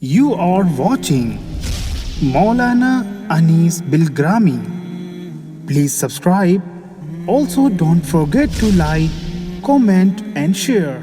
You are watching Maulana Anis Bilgrami. Please subscribe. Also, don't forget to like, comment, and share.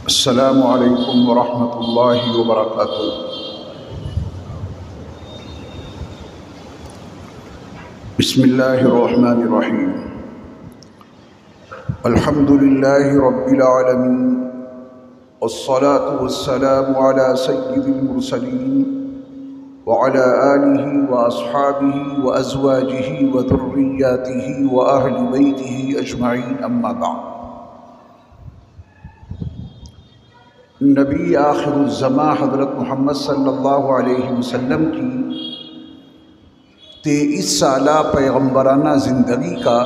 السلام علیکم ورحمۃ اللہ وبرکاتہ۔ بسم اللہ الرحمن الرحیم۔ الحمد للہ رب العالمین، والصلاة والسلام علی سید المرسلین وعلی آلہ واصحابہ وازواجہ وذریاتہ واہل بیتہ اجمعین، اما بعد۔ نبی آخر الزماں حضرت محمد صلی اللہ علیہ وسلم کی 23 سالہ پیغمبرانہ زندگی کا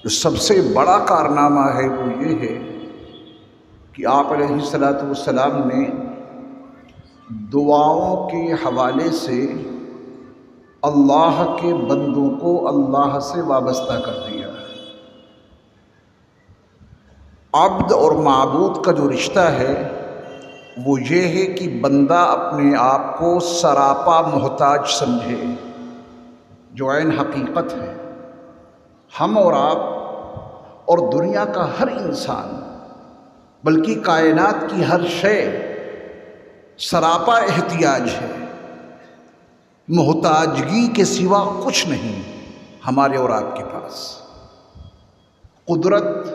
جو سب سے بڑا کارنامہ ہے وہ یہ ہے کہ آپ علیہ السلام نے دعاؤں کے حوالے سے اللہ کے بندوں کو اللہ سے وابستہ کر دیا۔ عبد اور معبود کا جو رشتہ ہے وہ یہ ہے کہ بندہ اپنے آپ کو سراپا محتاج سمجھے، جو عین حقیقت ہے۔ ہم اور آپ اور دنیا کا ہر انسان بلکہ کائنات کی ہر شے سراپا احتیاج ہے، محتاجگی کے سوا کچھ نہیں ہمارے اور آپ کے پاس۔ قدرت،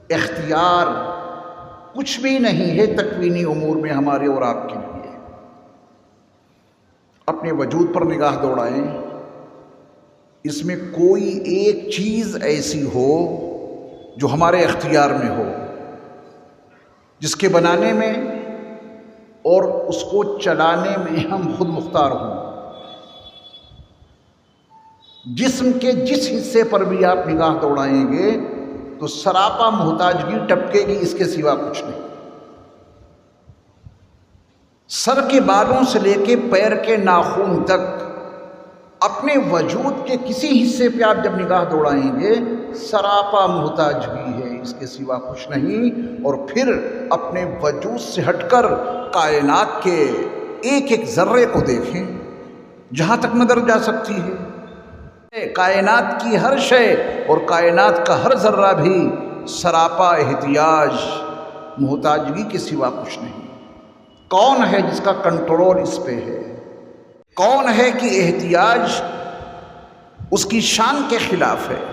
اختیار کچھ بھی نہیں ہے تکوینی امور میں ہمارے اور آپ کے لیے۔ اپنے وجود پر نگاہ دوڑائیں، اس میں کوئی ایک چیز ایسی ہو جو ہمارے اختیار میں ہو، جس کے بنانے میں اور اس کو چلانے میں ہم خود مختار ہوں۔ جسم کے جس حصے پر بھی آپ نگاہ دوڑائیں گے تو سراپا محتاجگی ٹپکے گی، اس کے سوا کچھ نہیں۔ سر کے بالوں سے لے کے پیر کے ناخن تک اپنے وجود کے کسی حصے پہ آپ جب نگاہ دوڑائیں گے سراپا محتاجگی ہے، اس کے سوا کچھ نہیں۔ اور پھر اپنے وجود سے ہٹ کر کائنات کے ایک ایک ذرے کو دیکھیں، جہاں تک نظر جا سکتی ہے۔ کائنات کی ہر شے اور کائنات کا ہر ذرہ بھی سراپا احتیاج، محتاجگی کے سوا کچھ نہیں۔ کون ہے جس کا کنٹرول اس پہ ہے؟ کون ہے کہ احتیاج اس کی شان کے خلاف ہے؟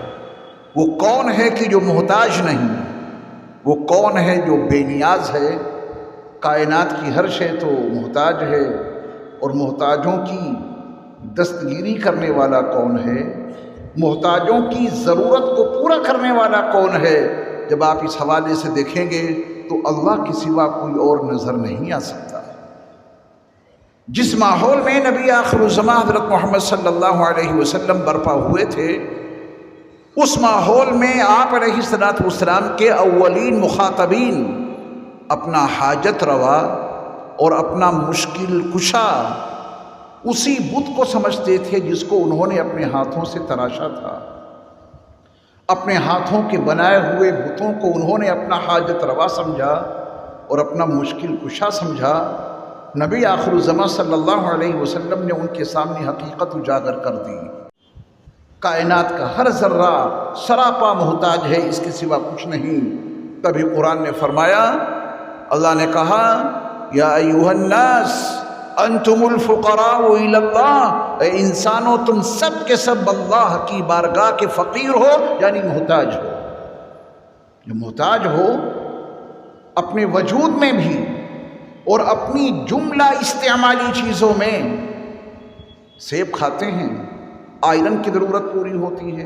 وہ کون ہے کہ جو محتاج نہیں؟ وہ کون ہے جو بے نیاز ہے؟ کائنات کی ہر شے تو محتاج ہے، اور محتاجوں کی دستگیری کرنے والا کون ہے؟ محتاجوں کی ضرورت کو پورا کرنے والا کون ہے؟ جب آپ اس حوالے سے دیکھیں گے تو اللہ کے سوا کوئی اور نظر نہیں آ سکتا۔ جس ماحول میں نبی آخر الزماں حضرت محمد صلی اللہ علیہ وسلم برپا ہوئے تھے، اس ماحول میں آپ علیہ السلام کے اولین مخاطبین اپنا حاجت روا اور اپنا مشکل کشا اسی بت کو سمجھتے تھے جس کو انہوں نے اپنے ہاتھوں سے تراشا تھا۔ اپنے ہاتھوں کے بنائے ہوئے بتوں کو انہوں نے اپنا حاجت روا سمجھا اور اپنا مشکل کشا سمجھا۔ نبی آخر الزماں صلی اللہ علیہ وسلم نے ان کے سامنے حقیقت اجاگر کر دی۔ کائنات کا ہر ذرہ سراپا محتاج ہے، اس کے سوا کچھ نہیں۔ تبھی قرآن نے فرمایا، اللہ نے کہا، یا ایھا الناس انتم الفقراء الی اللہ، اے انسانوں تم سب کے سب اللہ کی بارگاہ کے فقیر ہو، یعنی محتاج ہو۔ جو محتاج ہو اپنے وجود میں بھی اور اپنی جملہ استعمالی چیزوں میں، سیب کھاتے ہیں، آئرن کی ضرورت پوری ہوتی ہے،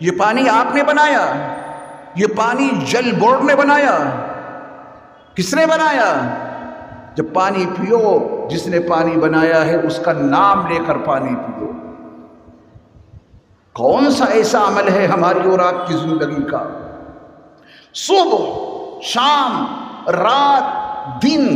یہ پانی آپ نے بنایا؟ یہ پانی جل بورڈ نے بنایا؟ کس نے بنایا؟ جب پانی پیو، جس نے پانی بنایا ہے اس کا نام لے کر پانی پیو۔ کون سا ایسا عمل ہے ہماری اور آپ کی زندگی کا؟ صبح، شام، رات، دن،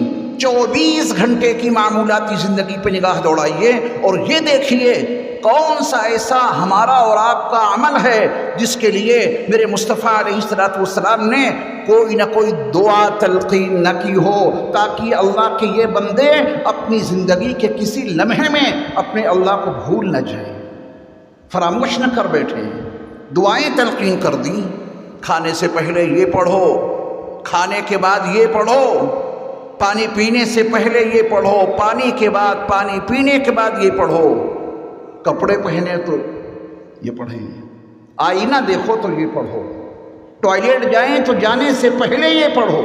24 گھنٹے کی معمولاتی زندگی پہ نگاہ دوڑائیے اور یہ دیکھیے کون سا ایسا ہمارا اور آپ کا عمل ہے جس کے لیے میرے مصطفیٰ علیہ السلام نے کوئی نہ کوئی دعا تلقین نہ کی ہو، تاکہ اللہ کے یہ بندے اپنی زندگی کے کسی لمحے میں اپنے اللہ کو بھول نہ جائیں، فراموش نہ کر بیٹھے۔ دعائیں تلقین کر دیں، کھانے سے پہلے یہ پڑھو، کھانے کے بعد یہ پڑھو، پانی پینے سے پہلے یہ پڑھو، پانی کے بعد، پانی پینے کے بعد یہ پڑھو، کپڑے پہنے تو یہ پڑھیں، آئینہ دیکھو تو یہ پڑھو، ٹوائلٹ جائیں تو جانے سے پہلے یہ پڑھو،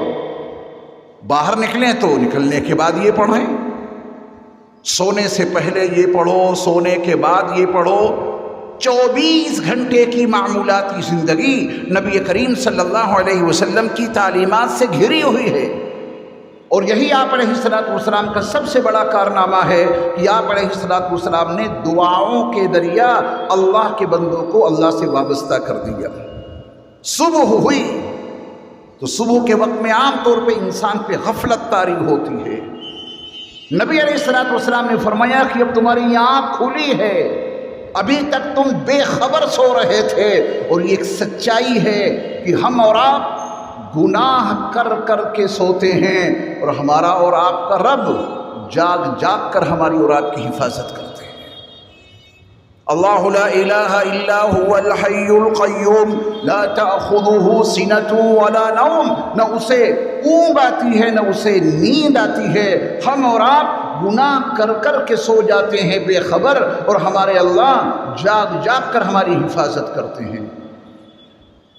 باہر نکلیں تو نکلنے کے بعد یہ پڑھیں، سونے سے پہلے یہ پڑھو، سونے کے بعد یہ پڑھو۔ 24 گھنٹے کی معمولاتی زندگی نبی کریم صلی اللہ علیہ وسلم کی تعلیمات سے گھری ہوئی ہے، اور یہی آپ علیہ السلام کا سب سے بڑا کارنامہ ہے کہ آپ علیہ السلام نے دعاؤں کے ذریعہ اللہ کے بندوں کو اللہ سے وابستہ کر دیا۔ صبح ہوئی تو صبح کے وقت میں عام طور پہ انسان پہ غفلت طاری ہوتی ہے۔ نبی علیہ السلام نے فرمایا کہ اب تمہاری آنکھ کھلی ہے، ابھی تک تم بے خبر سو رہے تھے، اور یہ ایک سچائی ہے کہ ہم اور آپ گناہ کر کر کے سوتے ہیں، اور ہمارا اور آپ کا رب جاگ جاگ کر ہماری اور آپ کی حفاظت کرتے ہیں۔ اللہ لا الہ الا هو الحی القیوم لا تأخذه سنة ولا نوم، نہ اسے اونگ آتی ہے نہ اسے نیند آتی ہے۔ ہم اور آپ گناہ کر کر کے سو جاتے ہیں بے خبر، اور ہمارے اللہ جاگ جاگ کر ہماری حفاظت کرتے ہیں۔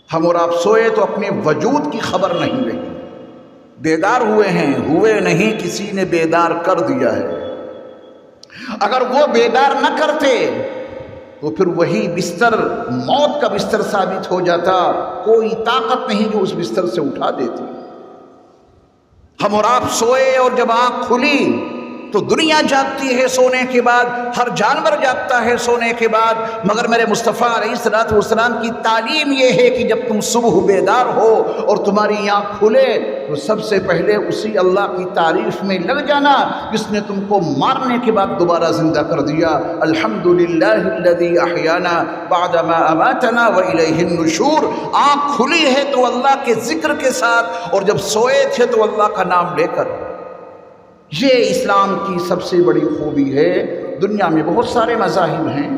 ہم اور آپ سوئے تو اپنے وجود کی خبر نہیں رہی، بیدار ہوئے ہیں، ہوئے نہیں، کسی نے بیدار کر دیا ہے۔ اگر وہ بیدار نہ کرتے تو پھر وہی بستر موت کا بستر ثابت ہو جاتا، کوئی طاقت نہیں جو اس بستر سے اٹھا دیتی۔ ہم اور آپ سوئے، اور جب آنکھ کھلی تو دنیا جاگتی ہے سونے کے بعد، ہر جانور جاگتا ہے سونے کے بعد، مگر میرے مصطفیٰ علیہ السلام کی تعلیم یہ ہے کہ جب تم صبح بیدار ہو اور تمہاری آنکھ کھلے تو سب سے پہلے اسی اللہ کی تعریف میں لگ جانا جس نے تم کو مارنے کے بعد دوبارہ زندہ کر دیا۔ الحمدللہ الذی احیانا بعدما اماتنا والیہ النشور۔ آنکھ کھلی ہے تو اللہ کے ذکر کے ساتھ، اور جب سوئے تھے تو اللہ کا نام لے کر۔ یہ اسلام کی سب سے بڑی خوبی ہے۔ دنیا میں بہت سارے مذاہب ہیں،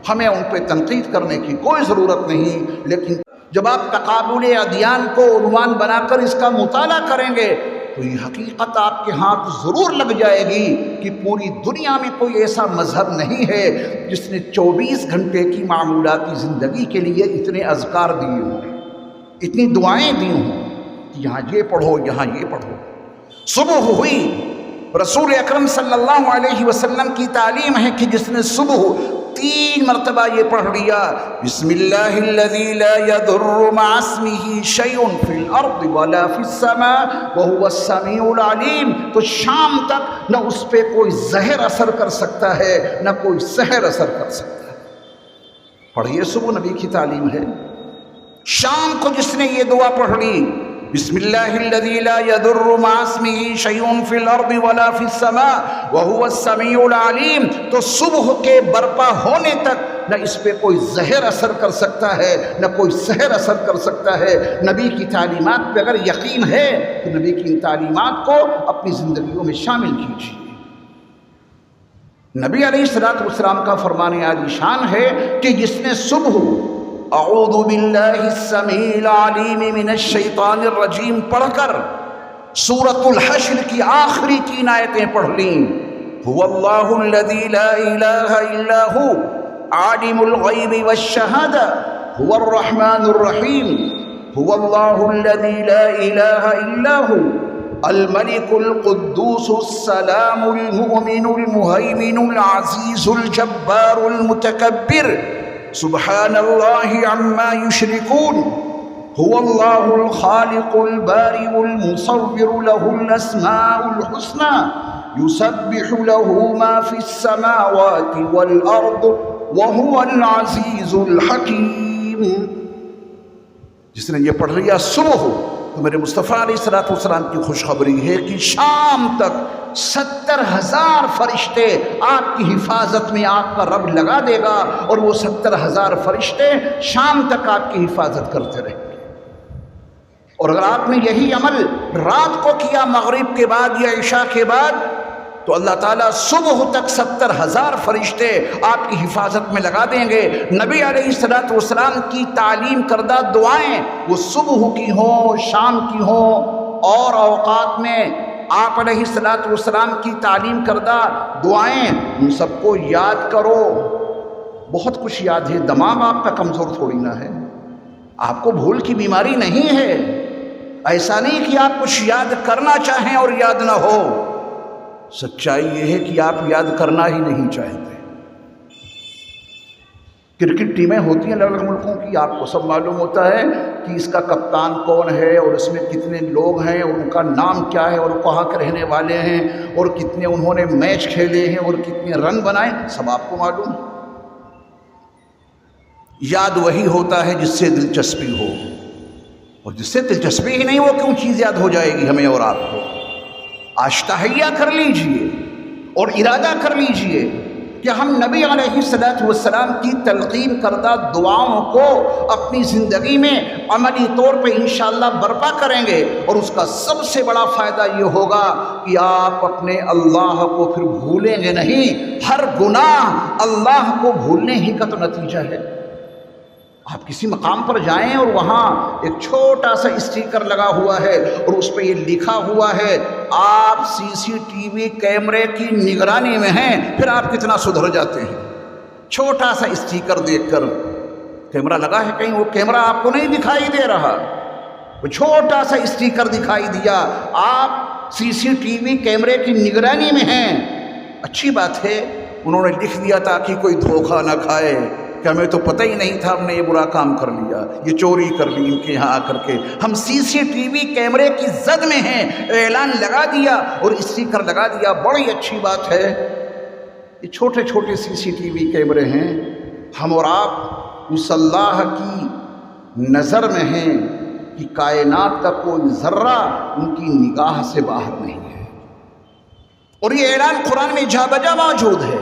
ہمیں ان پہ تنقید کرنے کی کوئی ضرورت نہیں، لیکن جب آپ تقابل ادیان کو عنوان بنا کر اس کا مطالعہ کریں گے تو یہ حقیقت آپ کے ہاتھ ضرور لگ جائے گی کہ پوری دنیا میں کوئی ایسا مذہب نہیں ہے جس نے 24 گھنٹے کی معمولاتی زندگی کے لیے اتنے اذکار دیے ہوں، اتنی دعائیں دی ہوں کہ یہاں یہ پڑھو، یہاں یہ پڑھو۔ صبح ہوئی، رسول اکرم صلی اللہ علیہ وسلم کی تعلیم ہے کہ جس نے صبح 3 مرتبہ یہ پڑھ لیا، بسم اللہ الذی لا یضر مع اسمہ شیء فی الارض ولا فی السماء وہو السمیع العلیم، تو شام تک نہ اس پہ کوئی زہر اثر کر سکتا ہے نہ کوئی سحر اثر کر سکتا ہے۔ پڑھیے، صبح نبی کی تعلیم ہے۔ شام کو جس نے یہ دعا پڑھ لی، بسم اللہ الذی لا یضر مع اسمہ شیء فی الارض ولا فی السماء وہو السمیع العلیم، تو صبح کے برپا ہونے تک نہ اس پہ کوئی زہر اثر کر سکتا ہے نہ کوئی سحر اثر کر سکتا ہے۔ نبی کی تعلیمات پہ اگر یقین ہے تو نبی کی ان تعلیمات کو اپنی زندگیوں میں شامل کیجیے۔ نبی علیہ السلام کا فرمان عالی شان ہے کہ جس نے صبح اعوذ باللہ السمیع العلیم من الشیطان الرجیم پڑھ کر سورۃ الحشر کی آخری 3 آیتیں پڑھ لیں، هو اللہ الذی لا الہ الا هو عالم الغیب والشہادہ هو الرحمن الرحیم، هو اللہ الذی لا الہ الا هو الملک القدوس السلام المؤمن المہیمن العزیز الجبار المتکبر سبحان اللہ عما یشرکون هو اللہ الخالق البارئ المصور له الاسماء الحسنى يسبح له ما في السماوات والارض وهو العزیز الحکیم۔ جس نے یہ پڑھ لیا صبح تو میرے مصطفیٰ علیہ السلام کی خوشخبری ہے کہ شام تک 70,000 فرشتے آپ کی حفاظت میں آپ کا رب لگا دے گا، اور وہ 70,000 فرشتے شام تک آپ کی حفاظت کرتے رہیں گے۔ اور اگر آپ نے یہی عمل رات کو کیا مغرب کے بعد یا عشاء کے بعد، تو اللہ تعالیٰ صبح تک 70,000 فرشتے آپ کی حفاظت میں لگا دیں گے۔ نبی علیہ السلام کی تعلیم کردہ دعائیں، وہ صبح کی ہوں، شام کی ہوں، اور اوقات میں آپ علیہ السلام کی تعلیم کردہ دعائیں، ان سب کو یاد کرو۔ بہت کچھ یاد ہے، دماغ آپ کا کمزور تھوڑی نہ ہے، آپ کو بھول کی بیماری نہیں ہے۔ ایسا نہیں کہ آپ کچھ یاد کرنا چاہیں اور یاد نہ ہو، سچائی یہ ہے کہ آپ یاد کرنا ہی نہیں چاہتے۔ کرکٹ ٹیمیں ہوتی ہیں الگ الگ ملکوں کی، آپ کو سب معلوم ہوتا ہے کہ اس کا کپتان کون ہے، اور اس میں کتنے لوگ ہیں، اور ان کا نام کیا ہے، اور کہاں کے رہنے والے ہیں، اور کتنے انہوں نے میچ کھیلے ہیں، اور کتنے رن بنائے، سب آپ کو معلوم۔ یاد وہی ہوتا ہے جس سے دلچسپی ہو، اور جس سے دلچسپی ہی نہیں، وہ کیوں چیز یاد ہو جائے گی ہمیں اور آپ کو؟ آج تہیہ کر لیجئے اور ارادہ کر لیجئے کہ ہم نبی علیہ السلام کی تلقین کردہ دعاؤں کو اپنی زندگی میں عملی طور پہ انشاءاللہ برپا کریں گے، اور اس کا سب سے بڑا فائدہ یہ ہوگا کہ آپ اپنے اللہ کو پھر بھولیں گے نہیں۔ ہر گناہ اللہ کو بھولنے ہی کا تو نتیجہ ہے۔ آپ کسی مقام پر جائیں اور وہاں ایک چھوٹا سا اسٹیکر لگا ہوا ہے، اور اس پہ یہ لکھا ہوا ہے آپ CCTV کیمرے کی نگرانی میں ہیں، پھر آپ کتنا سدھر جاتے ہیں۔ چھوٹا سا اسٹیکر دیکھ کر، کیمرہ لگا ہے کہیں، وہ کیمرہ آپ کو نہیں دکھائی دے رہا، وہ چھوٹا سا اسٹیکر دکھائی دیا، آپ CCTV کیمرے کی نگرانی میں ہیں، اچھی بات ہے انہوں نے لکھ دیا تاکہ کوئی دھوکہ نہ کھائے کہ ہمیں تو پتہ ہی نہیں تھا، ہم نے یہ برا کام کر لیا، یہ چوری کر لی ان کے یہاں آ کر کے، ہم CCTV کیمرے کی زد میں ہیں، اعلان لگا دیا اور اسٹیکر لگا دیا، بڑی اچھی بات ہے۔ یہ چھوٹے چھوٹے CCTV کیمرے ہیں، ہم اور آپ اس اللہ کی نظر میں ہیں کہ کائنات کا کوئی ذرہ ان کی نگاہ سے باہر نہیں ہے، اور یہ اعلان قرآن میں جا بجا موجود ہے۔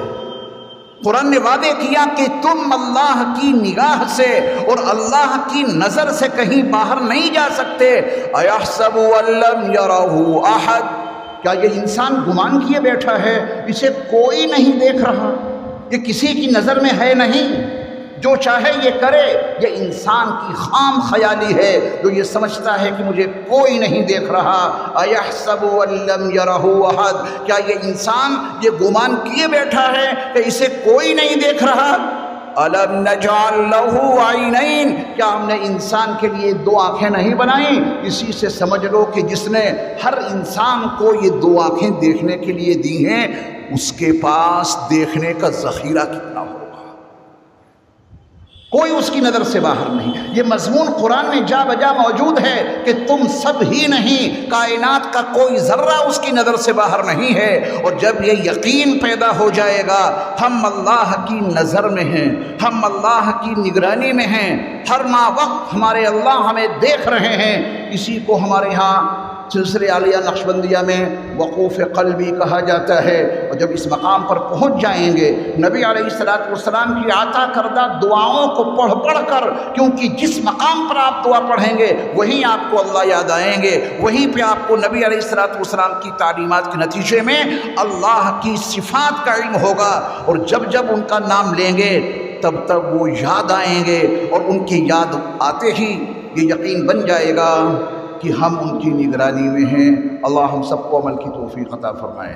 قرآن نے وعدے کیا کہ تم اللہ کی نگاہ سے اور اللہ کی نظر سے کہیں باہر نہیں جا سکتے۔ اَيَحْسَبُ أَن لَّمْ يَرَهُ أَحَدٌ، کیا یہ انسان گمان کیے بیٹھا ہے اسے کوئی نہیں دیکھ رہا؟ یہ کسی کی نظر میں ہے نہیں، جو چاہے یہ کرے۔ یہ انسان کی خام خیالی ہے جو یہ سمجھتا ہے کہ مجھے کوئی نہیں دیکھ رہا۔ اَيَحْسَبُ أَن لَّمْ يَرَهُ أَحَدٌ، کیا یہ انسان یہ گمان کیے بیٹھا ہے کہ اسے کوئی نہیں دیکھ رہا؟ أَلَمْ نَجْعَل لَّهُ عَيْنَيْنِ، کیا ہم نے انسان کے لیے دو آنکھیں نہیں بنائیں؟ اسی سے سمجھ لو کہ جس نے ہر انسان کو یہ دو آنکھیں دیکھنے کے لیے دی ہیں، اس کے پاس دیکھنے کا ذخیرہ کتنا ہوگا، کوئی اس کی نظر سے باہر نہیں۔ یہ مضمون قرآن میں جا بجا موجود ہے کہ تم سب ہی نہیں، کائنات کا کوئی ذرہ اس کی نظر سے باہر نہیں ہے۔ اور جب یہ یقین پیدا ہو جائے گا ہم اللہ کی نظر میں ہیں، ہم اللہ کی نگرانی میں ہیں، ہر ما وقت ہمارے اللہ ہمیں دیکھ رہے ہیں، اسی کو ہمارے ہاں سلسلہ عالیہ نقشبندیہ میں وقوف قلبی کہا جاتا ہے۔ اور جب اس مقام پر پہنچ جائیں گے، نبی علیہ السلام کی عطا کردہ دعاؤں کو پڑھ پڑھ کر، کیونکہ جس مقام پر آپ دعا پڑھیں گے وہیں آپ کو اللہ یاد آئیں گے، وہیں پہ آپ کو نبی علیہ السلام کی تعلیمات کے نتیجے میں اللہ کی صفات کا علم ہوگا، اور جب جب ان کا نام لیں گے تب تب وہ یاد آئیں گے، اور ان کی یاد آتے ہی یہ یقین بن جائے گا کہ ہم ان کی نگرانی میں ہیں۔ اللہ ہم سب کو عمل کی توفیق عطا فرمائے۔